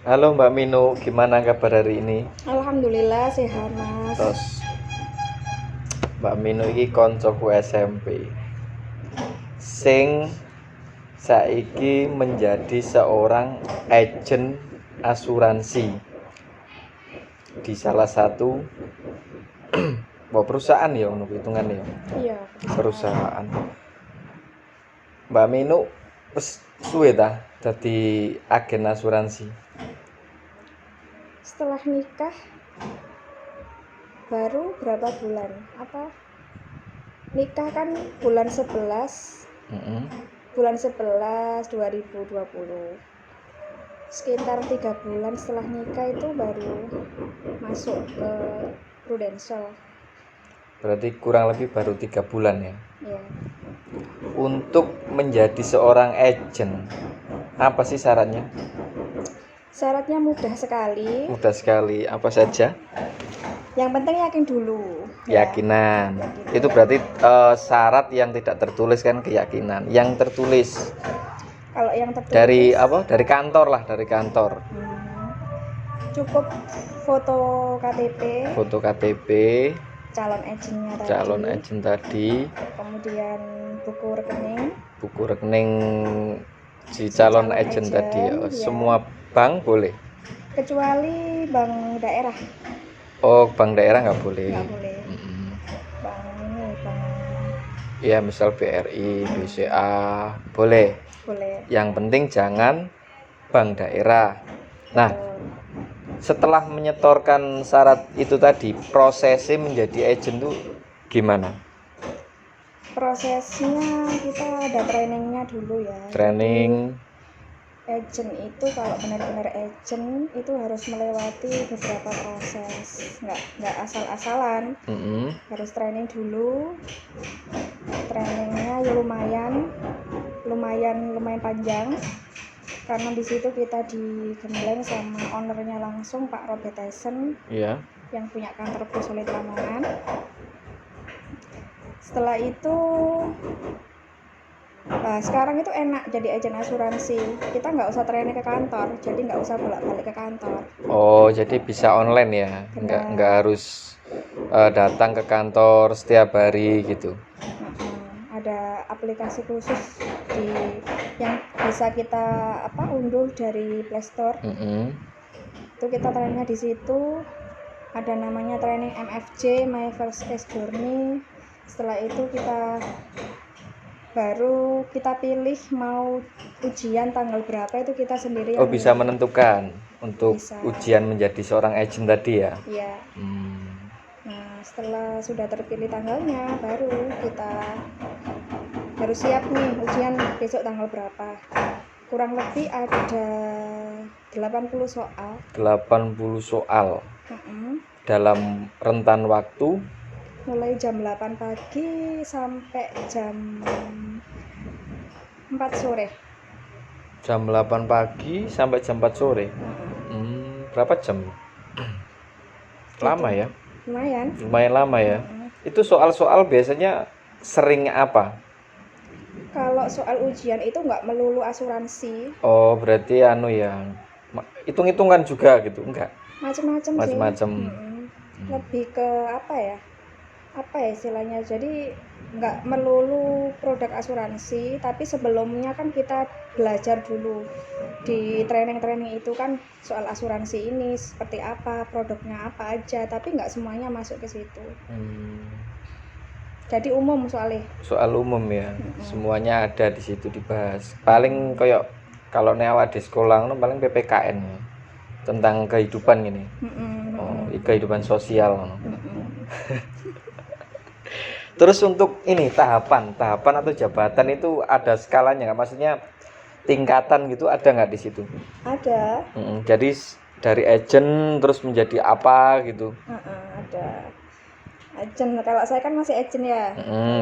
Halo Mbak Minu, gimana kabar hari ini? Alhamdulillah sehat mas. Terus Mbak Minu iki koncoku SMP sing saiki menjadi seorang agen asuransi di salah satu perusahaan ya untuk hitungan ya. Iya. Perusahaan. Mbak Minu wis suwe ta dadi agen asuransi? Setelah nikah baru berapa bulan? Nikah kan bulan 11 bulan 11 2020. Sekitar 3 bulan setelah nikah itu baru masuk ke Prudential. Berarti kurang lebih baru 3 bulan ya. Ya. Untuk menjadi seorang agen, apa sih syaratnya? Syaratnya mudah sekali. Mudah sekali. Apa saja? Yang penting yakin dulu. Keyakinan. Itu berarti syarat yang tidak tertulis kan keyakinan. Yang tertulis. Kalau yang tertulis dari apa? Dari kantor lah, dari kantor. Cukup foto KTP. Foto KTP. Calon agennya tadi. Calon agen tadi. Kemudian buku rekening. Buku rekening si calon agen tadi. Ya. Semua bank boleh. Kecuali bank daerah. Oh, bank daerah nggak boleh. Nggak boleh. Bank ya misal BRI, BCA boleh. Boleh. Yang penting jangan bank daerah. Nah, setelah menyetorkan syarat itu tadi, prosesnya menjadi agen tuh gimana? Prosesnya kita ada trainingnya dulu ya. Training. Agen itu kalau benar-benar agen itu harus melewati beberapa proses, nggak asal-asalan. Harus training dulu. Trainingnya ya lumayan panjang karena di situ kita digembleng sama ownernya langsung Pak Robert Tyson. Iya. Yang punya kantor Pusulit Lamongan. Setelah itu sekarang itu enak jadi agen asuransi, kita nggak usah training ke kantor, jadi nggak usah bolak-balik ke kantor. Oh, jadi bisa online ya. Nggak harus datang ke kantor setiap hari gitu. Ada aplikasi khusus yang bisa kita unduh dari Play Store. Itu kita trainingnya di situ. Ada namanya training MFJ, My First Case Journey. Setelah itu baru kita pilih mau ujian tanggal berapa, itu kita sendiri yang bisa menentukan untuk bisa. Ujian menjadi seorang agen tadi ya. Iya. Nah, setelah sudah terpilih tanggalnya baru kita siap nih ujian besok tanggal berapa. Kurang lebih ada 80 soal. 80 soal. Dalam rentan waktu mulai jam 8 pagi sampai jam 4 sore. Jam 8 pagi sampai jam 4 sore. Berapa jam? Lama ya? Lumayan lama ya. Itu soal-soal biasanya sering apa? Kalau soal ujian itu nggak melulu asuransi. Oh, berarti hitung-hitungan juga gitu, enggak? Macam-macam sih. Lebih ke apa ya istilahnya, jadi nggak melulu produk asuransi, tapi sebelumnya kan kita belajar dulu di training itu kan soal asuransi ini seperti apa, produknya apa aja, tapi nggak semuanya masuk ke situ. Jadi umum soal umum ya. Semuanya ada di situ dibahas. Paling kayak kalau awak di sekolah paling PPKN tentang kehidupan gini. Kehidupan sosial. Terus untuk ini tahapan atau jabatan itu ada skalanya nggak? Maksudnya tingkatan gitu ada nggak di situ? Ada. Jadi dari agen terus menjadi apa gitu? Ada. Agen, kalau saya kan masih agen ya.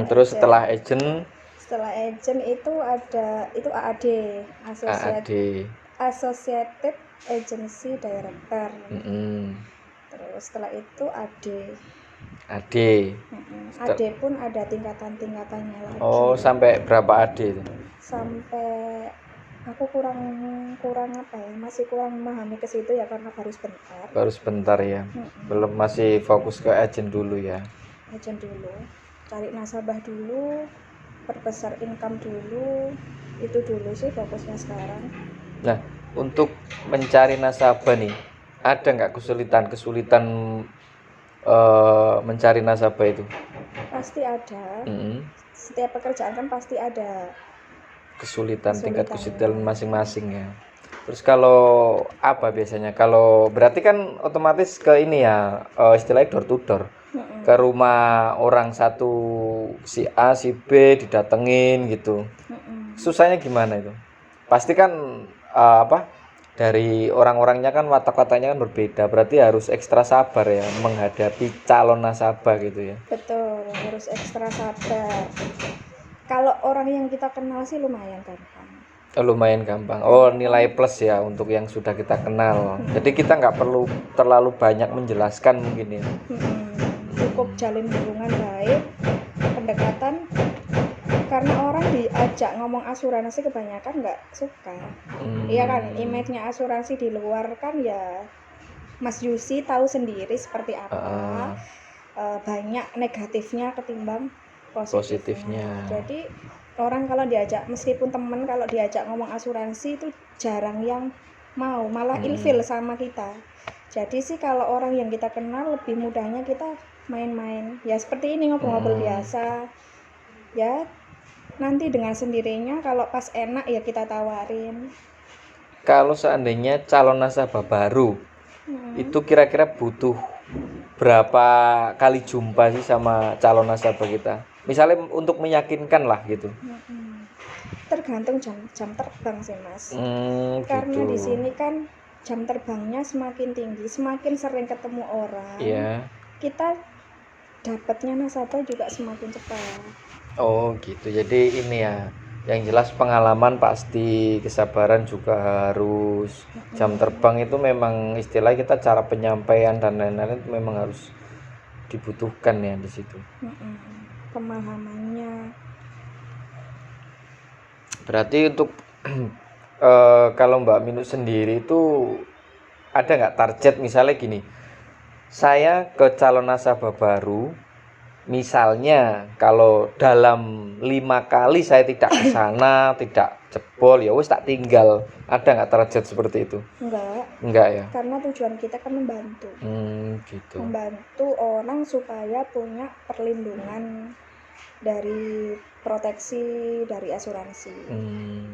Terus setelah agen itu ada AAD, Associated Agency Director. Terus setelah itu AD pun ada tingkatan-tingkatannya lagi. Oh, sampai berapa AD itu? Sampai aku kurang kurang apa ya, masih kurang memahami ke situ ya karena baru sebentar ya. Belum, masih fokus ke agent dulu ya. Agent dulu, cari nasabah dulu, perbesar income dulu, itu dulu sih fokusnya sekarang. Nah, untuk mencari nasabah nih, ada nggak kesulitan mencari nasabah itu? Pasti ada. Setiap pekerjaan kan pasti ada tingkat kesulitan masing-masing ya. Terus kalau apa biasanya? Kalau berarti kan otomatis ke ini ya, istilahnya door to door. Ke rumah orang satu, si A, si B didatengin gitu. Susahnya gimana itu? Pasti kan dari orang-orangnya kan watak-wataknya kan berbeda. Berarti harus ekstra sabar ya menghadapi calon nasabah gitu ya. Betul, harus ekstra sabar. Kalau orang yang kita kenal sih lumayan gampang. Lumayan gampang. Oh, nilai plus ya untuk yang sudah kita kenal. Jadi kita nggak perlu terlalu banyak menjelaskan mungkin ya. Cukup jalin hubungan baik, pendekatan. Karena orang diajak ngomong asuransi kebanyakan nggak suka. Iya kan, image-nya asuransi di luar kan ya Mas Yusi tahu sendiri seperti apa. Banyak negatifnya ketimbang positifnya. Jadi orang kalau diajak, meskipun temen kalau diajak ngomong asuransi itu jarang yang mau, malah ilfil sama kita. Jadi sih kalau orang yang kita kenal lebih mudahnya kita main-main ya seperti ini, ngobrol-ngobrol biasa ya, nanti dengan sendirinya kalau pas enak ya kita tawarin. Kalau seandainya calon nasabah baru itu kira-kira butuh berapa kali jumpa sih sama calon nasabah kita, misalnya untuk meyakinkan lah gitu? Tergantung jam terbang sih Mas. Karena gitu. di sini kan jam terbangnya semakin tinggi, semakin sering ketemu orang, kita dapatnya nasabah juga semakin cepat. Oh gitu. Jadi ini ya, yang jelas pengalaman pasti, kesabaran juga harus. Jam terbang itu memang istilah kita, cara penyampaian dan lain-lain itu memang harus dibutuhkan ya di situ. Pemahamannya. Berarti untuk kalau Mbak Minu sendiri itu ada nggak target, misalnya gini, saya ke calon nasabah baru, misalnya kalau dalam 5 kali saya tidak ke sana, tidak jebol, ya wis tak tinggal. Ada nggak target seperti itu? Enggak ya. Karena tujuan kita kan membantu. Gitu. Membantu orang supaya punya perlindungan dari proteksi dari asuransi.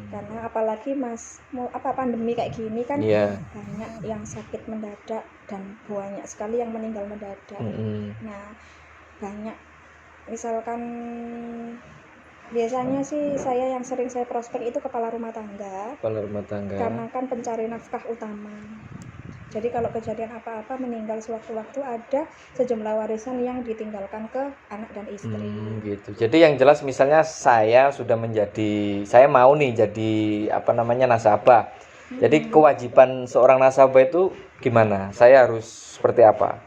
Karena apalagi Mas, pandemi kayak gini kan banyak yang sakit mendadak dan banyak sekali yang meninggal mendadak. Nah, banyak misalkan biasanya sih saya yang sering saya prospek itu kepala rumah tangga. Karena kan pencari nafkah utama. Jadi kalau kejadian apa-apa meninggal sewaktu-waktu, ada sejumlah warisan yang ditinggalkan ke anak dan istri. Gitu. Jadi yang jelas misalnya saya mau nih jadi nasabah. Jadi kewajiban seorang nasabah itu gimana? Saya harus seperti apa?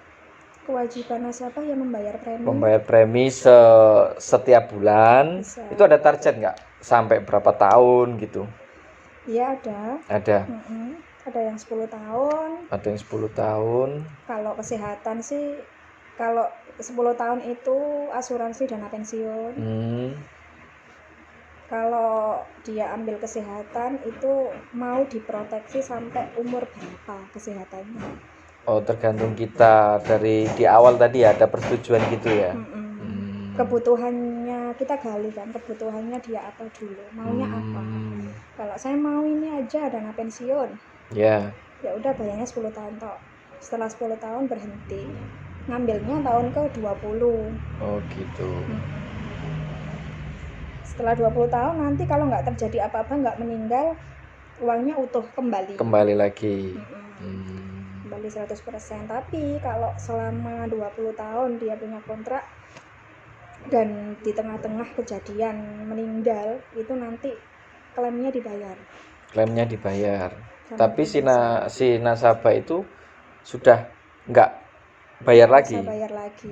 Kewajiban nasabah ya membayar premi. Membayar premi setiap bulan. Bisa. Itu ada target nggak? Sampai berapa tahun gitu? Iya ada. Ada. Ada yang 10 tahun. Ada yang 10 tahun. Kalau kesehatan sih, kalau 10 tahun itu asuransi dana pensiun. Kalau dia ambil kesehatan itu mau diproteksi sampai umur berapa kesehatannya. Oh, tergantung kita dari di awal tadi ada persetujuan gitu ya. Kebutuhannya kita gali kan, kebutuhannya dia apa dulu, maunya apa. Kalau saya mau ini aja dana pensiun, ya udah bayarnya 10 tahun toh. Setelah 10 tahun berhenti, ngambilnya tahun ke-20. Oh gitu. Setelah 20 tahun nanti kalau nggak terjadi apa-apa, nggak meninggal, uangnya utuh kembali lagi. Kembali 100%. Tapi kalau selama 20 tahun dia punya kontrak dan di tengah-tengah kejadian meninggal, itu nanti klaimnya dibayar. Tapi si nasabah itu sudah nggak bayar lagi.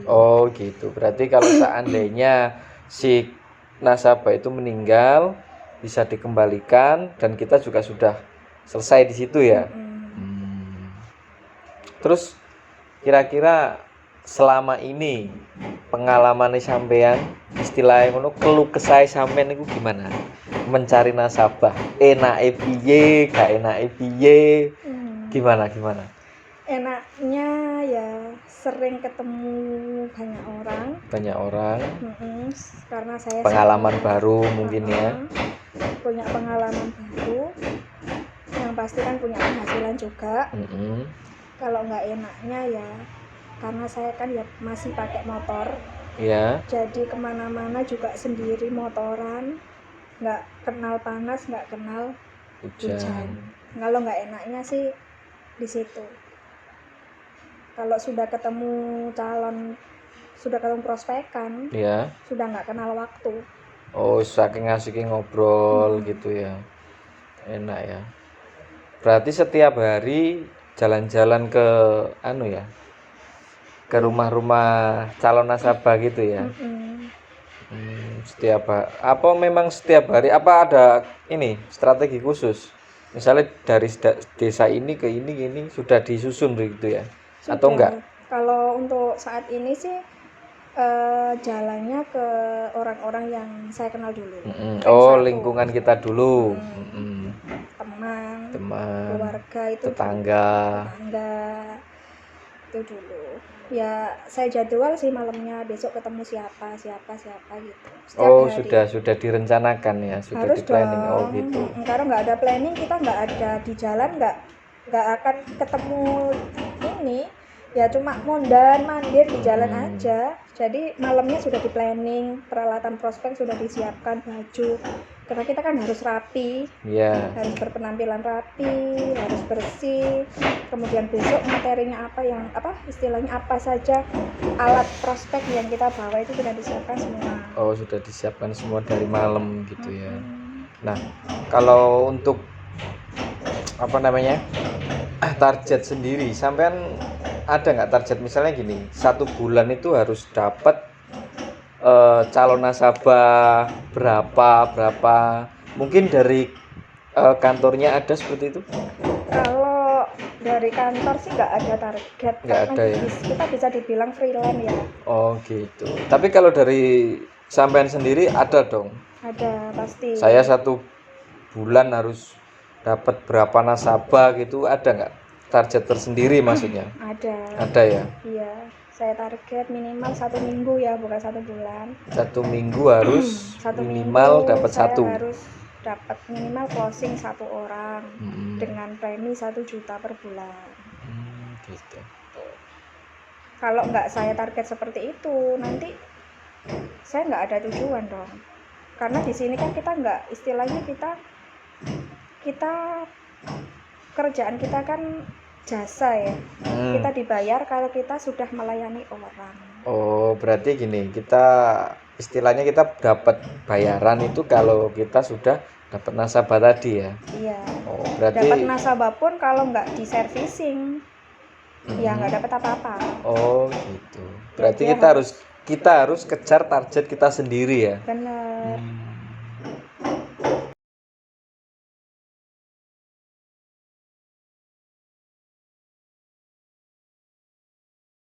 Oh gitu. Berarti kalau seandainya si nasabah itu meninggal, bisa dikembalikan dan kita juga sudah selesai di situ ya. Terus kira-kira selama ini pengalaman sampean istilahnya ngono keluh kesah sampean itu gimana? Mencari nasabah enake piye, gak enake piye? Gimana? Enaknya ya sering ketemu banyak orang. Karena saya pengalaman baru mungkin ya. Punya pengalaman baru. Yang pasti kan punya penghasilan juga. Kalau nggak enaknya ya karena saya kan ya masih pakai motor. Ya. Jadi kemana-mana juga sendiri motoran. Nggak kenal panas, nggak kenal hujan. Kalau nggak enaknya sih di situ. Kalau sudah ketemu prospekan, ya, sudah nggak kenal waktu. Oh, saking asiknya ngobrol gitu ya, enak ya. Berarti setiap hari jalan-jalan ke ke rumah-rumah calon nasabah gitu ya. Apa memang setiap hari apa ada ini strategi khusus? Misalnya dari desa ini ke ini sudah disusun begitu ya? Sudah. Atau enggak? Kalau untuk saat ini sih jalannya ke orang-orang yang saya kenal dulu. Lingkungan kita dulu. Teman, keluarga itu tetangga itu dulu. Ya saya jadwal sih malamnya besok ketemu siapa gitu. Sudah direncanakan ya, sudah harus di planning. Dong. Gitu. Kalau nggak ada planning kita nggak ada di jalan nggak akan ketemu ini. Ya cuma mondar mandir di jalan aja. Jadi malamnya sudah di planning, peralatan prospek sudah disiapkan, baju. Karena kita kan harus rapi, harus berpenampilan rapi, harus bersih. Kemudian besok materinya istilahnya apa saja alat prospek yang kita bawa itu sudah disiapkan semua. Sudah disiapkan semua dari malam gitu ya. Nah, kalau untuk target sendiri, sampean ada nggak target misalnya gini, 1 bulan itu harus dapat calon nasabah berapa mungkin dari kantornya ada seperti itu? Kalau dari kantor sih nggak ada target, nggak ada ya. Kita bisa dibilang freelance ya. Gitu. Tapi kalau dari sampean sendiri ada dong? Ada pasti. Saya 1 bulan harus dapat berapa nasabah gitu, ada nggak target tersendiri maksudnya? Ada ya. Iya, saya target minimal 1 minggu ya, bukan 1 bulan. 1 minggu harus minimal dapat 1. Harus dapat minimal closing 1 orang dengan premi 1 juta per bulan. Gitu. Kalau nggak saya target seperti itu, nanti saya nggak ada tujuan dong. Karena di sini kan kita nggak, istilahnya kita kerjaan kita kan jasa ya. Kita dibayar kalau kita sudah melayani orang. Berarti gini, istilahnya kita dapat bayaran itu kalau kita sudah dapat nasabah tadi ya. Iya. Berarti dapat nasabah pun kalau nggak di-servicing ya nggak dapat apa-apa. Gitu. Berarti kita harus kejar target kita sendiri ya. Benar.